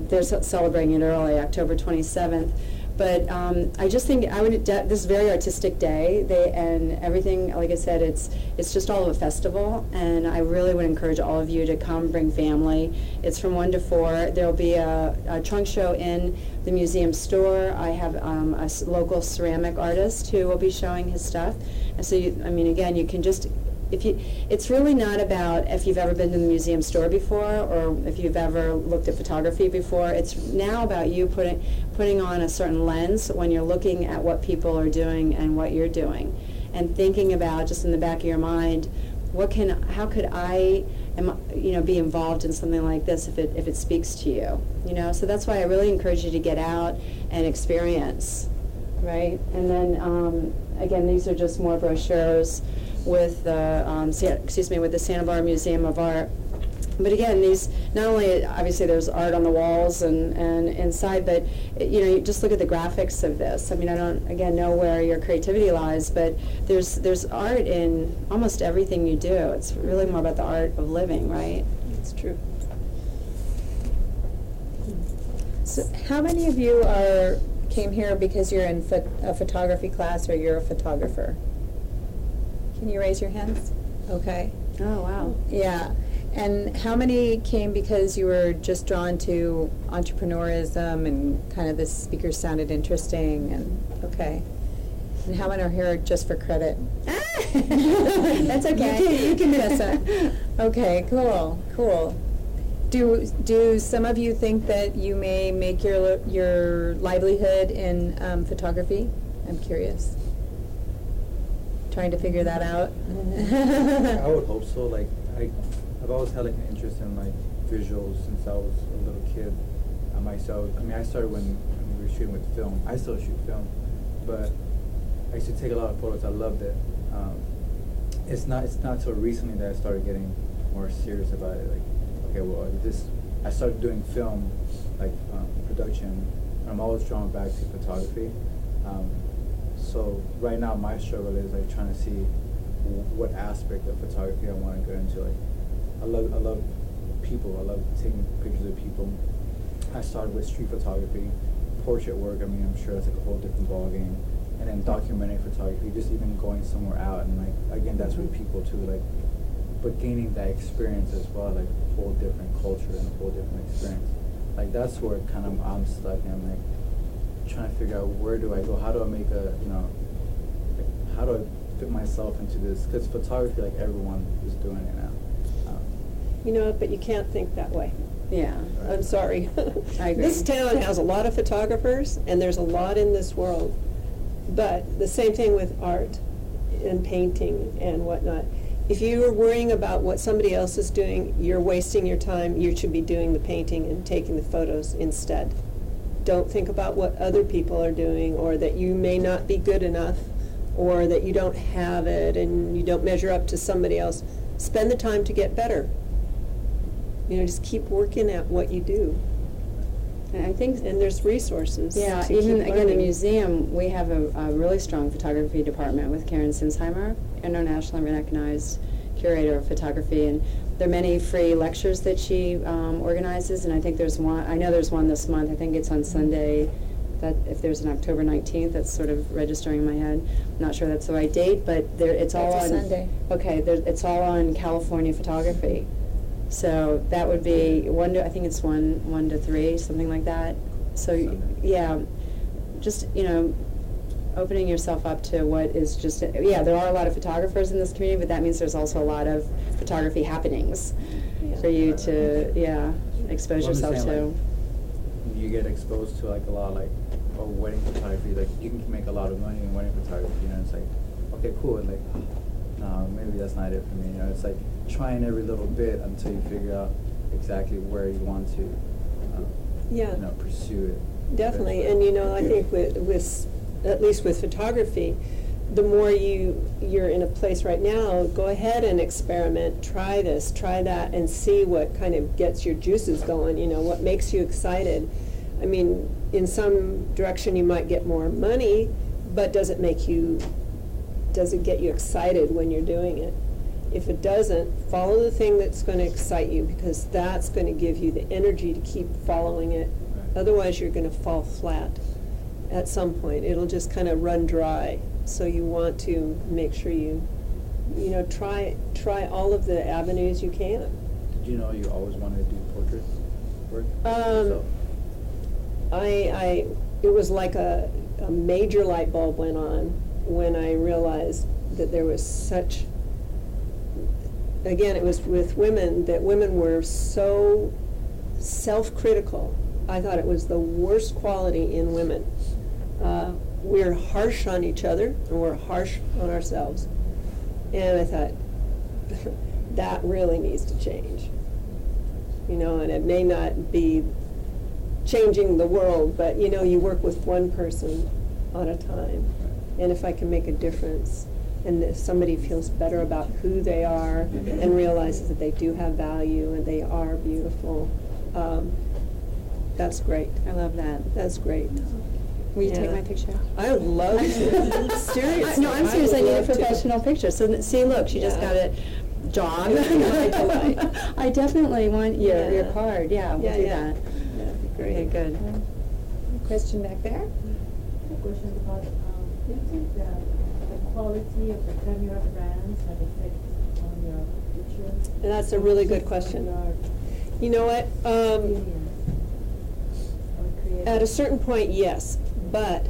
They're celebrating it early, October 27th. But I just think this is a very artistic day. And everything, like I said, it's just all of a festival. And I really would encourage all of you to come, bring family. It's from 1 to 4. There'll be a trunk show in the museum store. I have a local ceramic artist who will be showing his stuff. And so, again, you can just. It's really not about if you've ever been to the museum store before or if you've ever looked at photography before. It's now about you putting on a certain lens when you're looking at what people are doing and what you're doing, and thinking about, just in the back of your mind, how could I be involved in something like this if it speaks to you, So that's why I really encourage you to get out and experience, right? And then again, these are just more brochures with the Santa Barbara Museum of Art. But again, these, not only obviously there's art on the walls and inside, but you just look at the graphics of this. I mean, I don't again know where your creativity lies, but there's art in almost everything you do. It's really more about the art of living, right? That's true. So how many of you came here because you're in a photography class or you're a photographer? Can you raise your hands? Okay. Oh, wow. Yeah. And how many came because you were just drawn to entrepreneurism and kind of the speakers sounded interesting and okay. And how many are here just for credit? That's okay. You can miss it. Okay, cool. Do some of you think that you may make your livelihood in photography? I'm curious. Trying to figure that out. I would hope so. Like I've always had like an interest in like visuals since I was a little kid. Myself, I mean, I started when we were shooting with film. I still shoot film, but I used to take a lot of photos. I loved it. It's not till recently that I started getting more serious about it. Like, okay, well, I started doing film, like production. And I'm always drawn back to photography. So right now, my struggle is like trying to see what aspect of photography I want to go into. Like, I love people. I love taking pictures of people. I started with street photography, portrait work. I mean, I'm sure that's like a whole different ballgame. And then documentary photography, just even going somewhere out and like again, that's with people too. Like, but gaining that experience as well, like a whole different culture and a whole different experience. Like that's where kind of I'm stuck. And I'm like trying to figure out where do I go? How do I make like, how do I fit myself into this? Because photography, like everyone is doing it now. But you can't think that way. Yeah. I'm sorry. I agree. This town has a lot of photographers, and there's a lot in this world. But the same thing with art and painting and whatnot. If you are worrying about what somebody else is doing, you're wasting your time. You should be doing the painting and taking the photos instead. Don't think about what other people are doing, or that you may not be good enough, or that you don't have it and you don't measure up to somebody else. Spend the time to get better. Just keep working at what you do. And I think, And there's resources. yeah, to even keep again, the learning. museum, we have a really strong photography department with Karen Simsheimer, internationally recognized curator of photography, and there are many free lectures that she organizes, and I think there's one, I know there's one this month, I think it's on Sunday, that if there's an October 19th, that's sort of registering in my head. I'm not sure that's the right date, but it's all That's on. a Sunday. Okay, it's all on California photography. So that would be I think it's 1 to 3, something like that. So yeah, just opening yourself up to what is just there are a lot of photographers in this community, but that means there's also a lot of photography happenings for you to expose Well, I'm just yourself saying, to. like, you get exposed to like a lot of like wedding photography. Like you can make a lot of money in wedding photography. It's like, okay, cool. And like, no, maybe that's not it for me. It's like trying every little bit until you figure out exactly where you want to pursue it. Definitely, and I think with at least with photography, the more you're in a place right now, go ahead and experiment, try this, try that, and see what kind of gets your juices going, what makes you excited. I mean, in some direction you might get more money, but does it get you excited when you're doing it? If it doesn't, follow the thing that's going to excite you, because that's going to give you the energy to keep following it. Right. Otherwise, you're going to fall flat at some point. It'll just kind of run dry. So you want to make sure you try all of the avenues you can. Did you know you always wanted to do portrait work? It was like a major light bulb went on when I realized that there was such. Again, it was with women, that women were so self-critical. I thought it was the worst quality in women. We're harsh on each other, and we're harsh on ourselves. And I thought, that really needs to change. And it may not be changing the world, but you work with one person at a time. And if I can make a difference, and if somebody feels better about who they are and realizes that they do have value and they are beautiful, that's great. I love that. That's great. Will you take Yeah. my picture? I would love to. Seriously. No, I'm serious. I would need a love to. professional picture. So see, look, she just Yeah. got it. job. It would be my delight. I definitely want your Yeah. card. Yeah, we'll Yeah, do yeah. that. That'd be great. Okay, good. Question back there? A question about, do you think that the quality of the camera brands have effect on your pictures? And that's a really good question. You know what? At a certain point, yes, but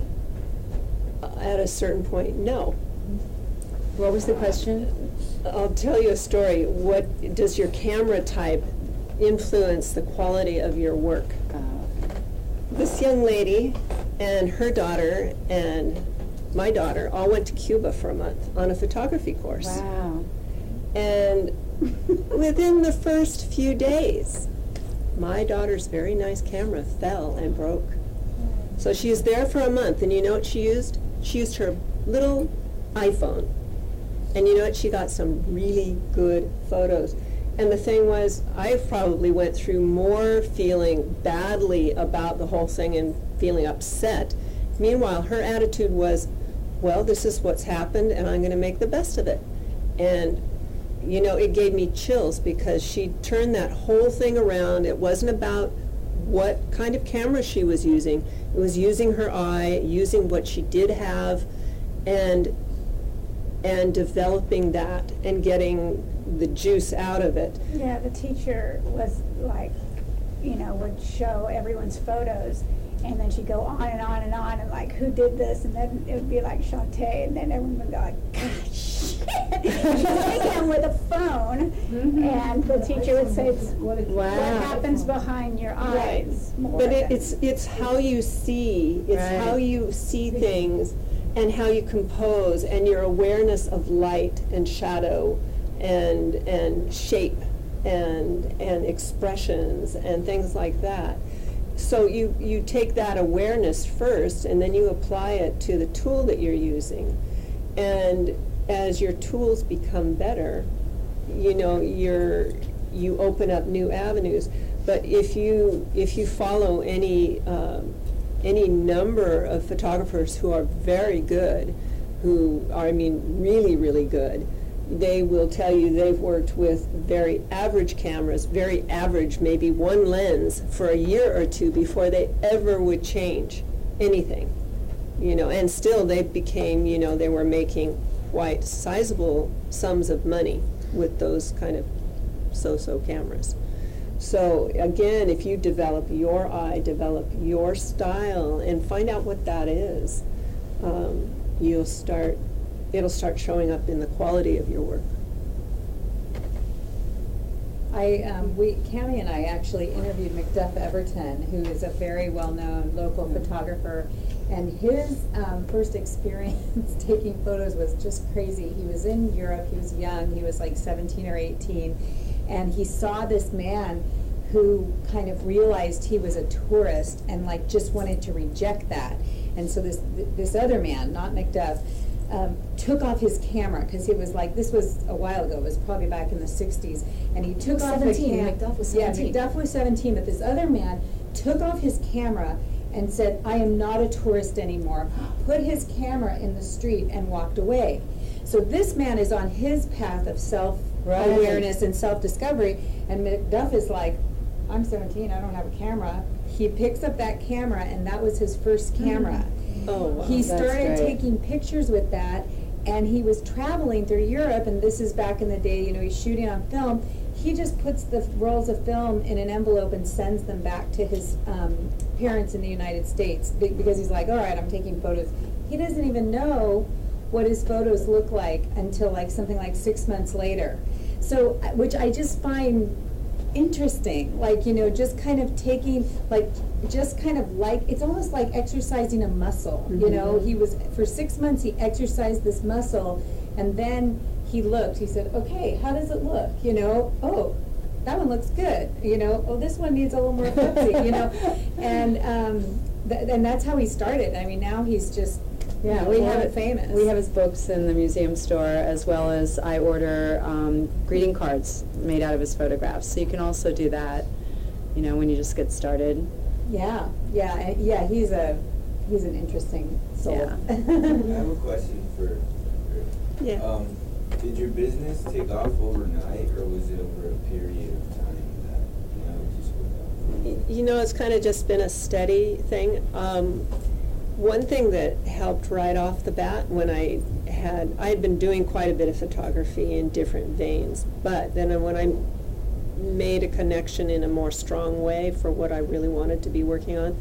at a certain point, no. What was the question? I'll tell you a story. What does your camera type influence the quality of your work? This young lady and her daughter and my daughter all went to Cuba for a month on a photography course. Wow. And within the first few days, my daughter's very nice camera fell and broke. So she was there for a month, and you know what she used? She used her little iPhone. And you know what? She got some really good photos. And the thing was, I probably went through more feeling badly about the whole thing and feeling upset. Meanwhile, her attitude was, well, this is what's happened, and I'm going to make the best of it. And you know, it gave me chills because she turned that whole thing around. It wasn't about what kind of camera she was using. It was using her eye, using what she did have, and developing that and getting the juice out of it. Yeah, the teacher was like, would show everyone's photos, and then she'd go on and on and on, and like, who did this? And then it would be like Shantae, and then everyone would go like, gosh. She's taking them with a phone, and the teacher would say, what happens behind your eyes? More But than- it's how you see, it's Right. how you see things and how you compose and your awareness of light and shadow and shape and expressions and things like that. So you take that awareness first, and then you apply it to the tool that you're using. And as your tools become better, you open up new avenues. But if you follow any number of photographers who are very good, who are, really, really good, they will tell you they've worked with very average cameras, very average, maybe one lens for a year or two before they ever would change anything. And still they became, they were making quite sizable sums of money with those kind of so-so cameras. So again, if you develop your eye, develop your style, and find out what that is, it'll start showing up in the quality of your work. Cammie and I actually interviewed McDuff Everton, who is a very well-known local photographer, and his first experience taking photos was just crazy. He was in Europe, he was young, he was like 17 or 18, and he saw this man who kind of realized he was a tourist and like just wanted to reject that. And so this other man, not McDuff, took off his camera, because it was like, this was a while ago, it was probably back in the 60s, and he took off the 17, camera. McDuff was 17. Yeah, McDuff was 17, but this other man took off his camera and said, I am not a tourist anymore, put his camera in the street and walked away. So this man is on his path of self-awareness and self-discovery, and McDuff is like, I'm 17, I don't have a camera. He picks up that camera, and that was his first camera. Oh, wow. He started great. taking pictures with that, and he was traveling through Europe, and this is back in the day, he's shooting on film. He just puts the rolls of film in an envelope and sends them back to his parents in the United States, because he's like, all right, I'm taking photos. He doesn't even know what his photos look like until like something like 6 months later. So, which I just find interesting, just kind of taking, it's almost like exercising a muscle, he was, for 6 months he exercised this muscle, and then he said, okay, how does it look, oh, that one looks good, oh, this one needs a little more fuzzy, and that's how he started. Now he's just, we have it famous. We have his books in the museum store, as well as I order greeting cards made out of his photographs. So you can also do that, when you just get started. Yeah, he's an interesting soul. Yeah. I have a question for her. Yeah. Did your business take off overnight, or was it over a period of time that, it just went up? You know, it's kind of just been a steady thing. One thing that helped right off the bat when I had been doing quite a bit of photography in different veins, but then when I made a connection in a more strong way for what I really wanted to be working on,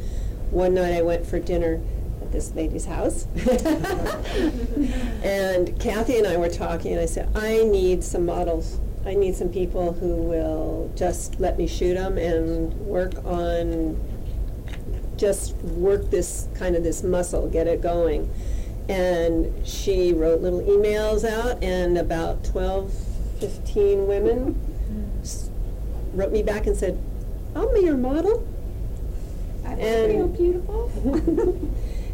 one night I went for dinner at this lady's house, and Kathy and I were talking, and I said, I need some models. I need some people who will just let me shoot them and work this kind of this muscle, get it going. And she wrote little emails out, and about 12, 15 women wrote me back and said, I'll be your model. I feel beautiful.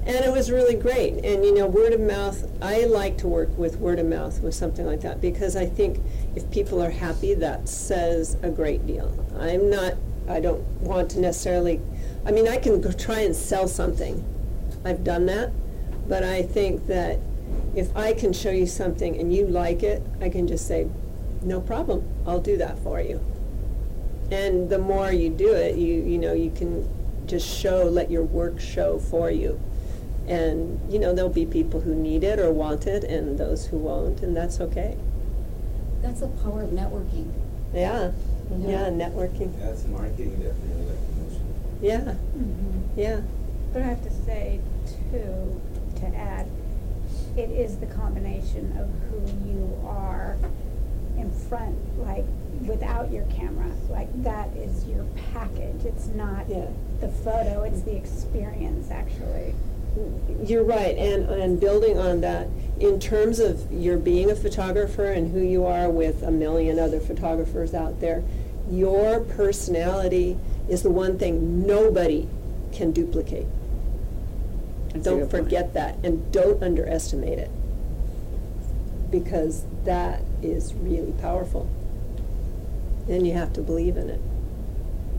And it was really great. And word of mouth, I like to work with word of mouth with something like that, because I think if people are happy, that says a great deal. I don't want to necessarily, I can go try and sell something. I've done that. But I think that if I can show you something and you like it, I can just say, no problem, I'll do that for you. And the more you do it, you can just let your work show for you. And, there'll be people who need it or want it, and those who won't, and that's okay. That's the power of networking. Yeah, networking. That's marketing, definitely, like promotion. Yeah, yeah. But I have to say, too, to add, it is the combination of who you are in front, like, without your camera. Like, that is your package. It's not the photo, it's the experience, actually. You're right, and building on that, in terms of your being a photographer and who you are with a million other photographers out there, your personality is the one thing nobody can duplicate. Don't forget that, and don't underestimate it, because that is really powerful. Then you have to believe in it.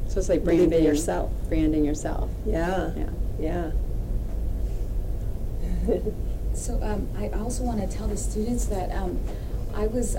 So it's like Believe in branding yourself. Branding yourself. Yeah. Yeah. So I also want to tell the students that I was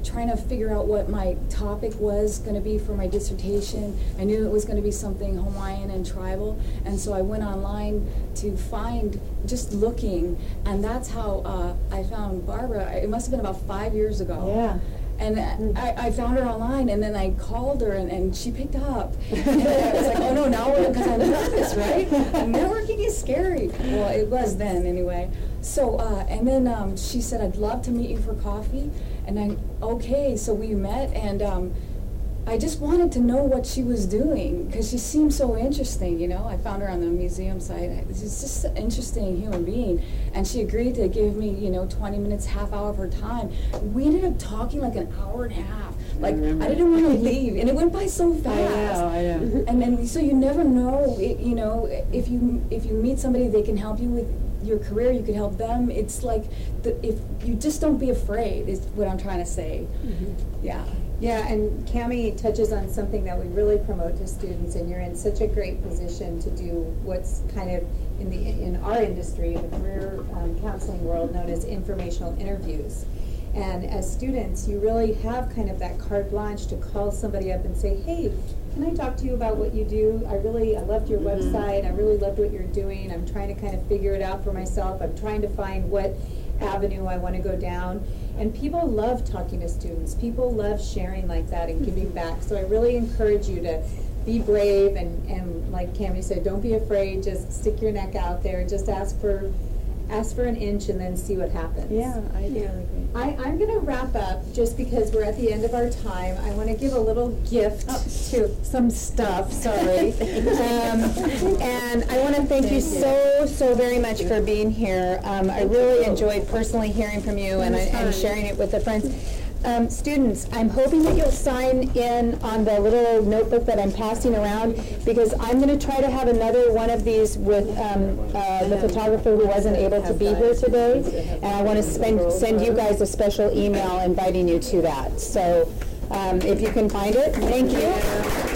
trying to figure out what my topic was going to be for my dissertation. I knew it was going to be something Hawaiian and tribal, and so I went online to find, just looking, and that's how I found Barbara. It must have been about 5 years ago. Yeah. And I found her online, and then I called her, and she picked up. And I was like, oh no, now because I'm nervous, right? Networking is scary. Well, it was then anyway. So, and then she said, I'd love to meet you for coffee. And okay, so we met, and I just wanted to know what she was doing, because she seemed so interesting, I found her on the museum site. She's just an interesting human being. And she agreed to give me, 20 minutes, half hour of her time. We ended up talking like an hour and a half. Like, I didn't want to leave, and it went by so fast. I know. And then, so you never know, if you meet somebody, they can help you with your career, you could help them. It's like, if you just don't be afraid, is what I'm trying to say. Yeah. Yeah, and Cammie touches on something that we really promote to students, and you're in such a great position to do what's kind of in our industry, the career counseling world, known as informational interviews. And as students, you really have kind of that carte blanche to call somebody up and say, hey, can I talk to you about what you do? I loved your website. I really loved what you're doing. I'm trying to kind of figure it out for myself. I'm trying to find what avenue I want to go down. And people love talking to students. People love sharing like that and giving back. So I really encourage you to be brave, and like Cammie said, don't be afraid. Just stick your neck out there. Just ask for an inch and then see what happens. Yeah, I do. I'm going to wrap up just because we're at the end of our time. I want to give a little gift to some stuff, sorry. And I want to thank you so very much for being here. I really enjoyed personally hearing from you and sharing it with the friends. Students, I'm hoping that you'll sign in on the little notebook that I'm passing around, because I'm going to try to have another one of these with the photographer who wasn't able to be here today, and I want to send you guys a special email inviting you to that. So if you can find it, thank you.